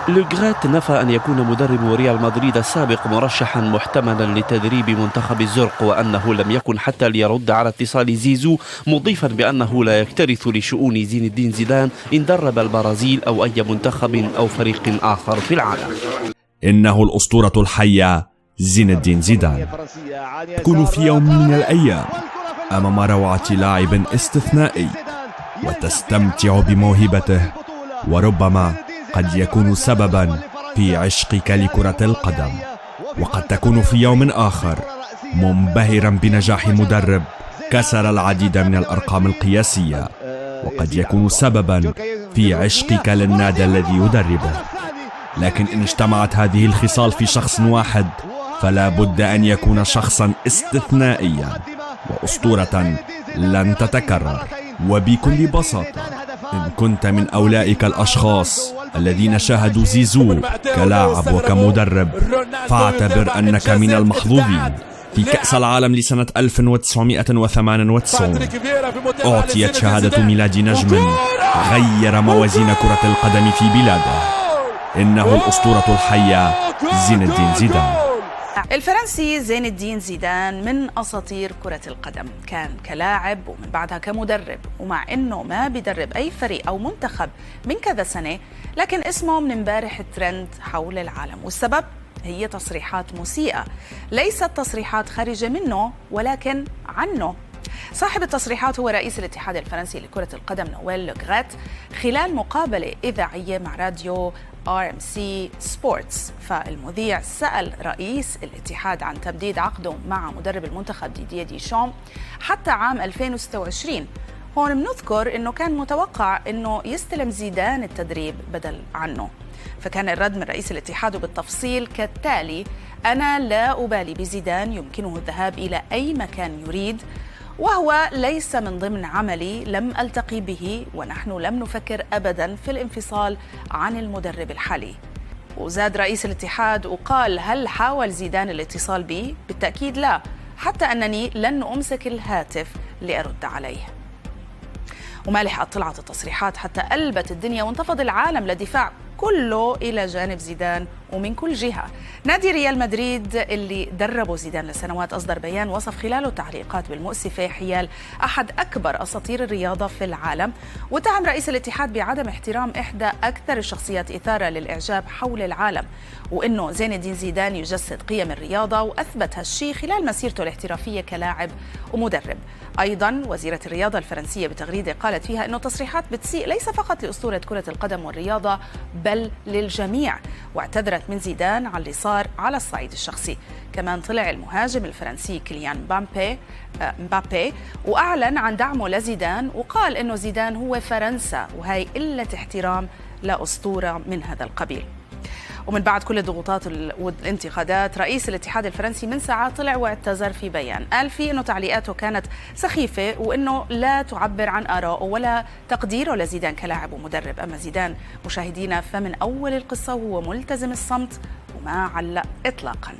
لوغريت نفى أن يكون مدرب ريال مدريد السابق مرشحا محتملا لتدريب منتخب الزرق، وأنه لم يكن حتى ليرد على اتصال زيزو، مضيفا بأنه لا يكترث لشؤون زين الدين زيدان إن درب البرازيل أو أي منتخب أو فريق آخر في العالم. إنه الأسطورة الحية زين الدين زيدان يكون في يوم من الأيام أمام روعة لاعب استثنائي وتستمتع بموهبته، وربما قد يكون سببا في عشقك لكرة القدم، وقد تكون في يوم آخر منبهرا بنجاح مدرب كسر العديد من الأرقام القياسية، وقد يكون سببا في عشقك للنادي الذي يدربه. لكن إن اجتمعت هذه الخصال في شخص واحد فلا بد أن يكون شخصا استثنائيا وأسطورة لن تتكرر. وبكل بساطة إن كنت من أولئك الأشخاص الذين شاهدوا زيزو كلاعب وكمدرب، فاعتبر أنك من المحظوظين. في كأس العالم لسنة 1998 أعطيت شهادة ميلاد نجم غير موازين كرة القدم في بلاده. إنه الأسطورة الحية زين الدين زيدان. الفرنسي زين الدين زيدان من أساطير كرة القدم، كان كلاعب ومن بعدها كمدرب، ومع أنه ما بيدرب أي فريق أو منتخب من كذا سنة، لكن اسمه من امبارح الترند حول العالم، والسبب هي تصريحات مسيئة، ليست تصريحات خارجة منه ولكن عنه. صاحب التصريحات هو رئيس الاتحاد الفرنسي لكرة القدم نويل لوغريت خلال مقابلة إذاعية مع راديو RMC سبورتس. فالمذيع سأل رئيس الاتحاد عن تمديد عقده مع مدرب المنتخب ديديه ديشام حتى عام 2026. هون بنذكر أنه كان متوقع أنه يستلم زيدان التدريب بدل عنه. فكان الرد من رئيس الاتحاد بالتفصيل كالتالي: أنا لا أبالي بزيدان، يمكنه الذهاب إلى أي مكان يريد، وهو ليس من ضمن عملي، لم ألتقي به، ونحن لم نفكر أبدا في الانفصال عن المدرب الحالي. وزاد رئيس الاتحاد وقال: هل حاول زيدان الاتصال بي؟ بالتأكيد لا، حتى أنني لن أمسك الهاتف لأرد عليه. وما لحقت طلعت التصريحات حتى قلبت الدنيا وانتفض العالم للدفاع كله إلى جانب زيدان ومن كل جهة. نادي ريال مدريد اللي دربه زيدان لسنوات أصدر بيان وصف خلاله تعليقات بالمؤسفة حيال أحد أكبر أساطير الرياضة في العالم، واتهم رئيس الاتحاد بعدم احترام إحدى أكثر الشخصيات إثارة للإعجاب حول العالم، وإنه زين الدين زيدان يجسد قيم الرياضة، وأثبت هالشي خلال مسيرته الاحترافية كلاعب ومدرب. أيضا وزيرة الرياضة الفرنسية بتغريدة قالت فيها إنه تصريحات بتسيء ليس فقط لأسطورة كرة القدم والرياضة بل للجميع، واعتذرت من زيدان على اللي صار على الصعيد الشخصي. كمان طلع المهاجم الفرنسي كيليان مبابي وأعلن عن دعمه لزيدان، وقال إنه زيدان هو فرنسا، وهي قلة احترام لأسطورة من هذا القبيل. ومن بعد كل الضغوطات والانتقادات، رئيس الاتحاد الفرنسي من ساعات طلع واعتذر في بيان قال فيه انه تعليقاته كانت سخيفه، وانه لا تعبر عن آرائه ولا تقديره لزيدان كلاعب ومدرب. اما زيدان مشاهدينا فمن اول القصه وهو ملتزم الصمت وما علق اطلاقا.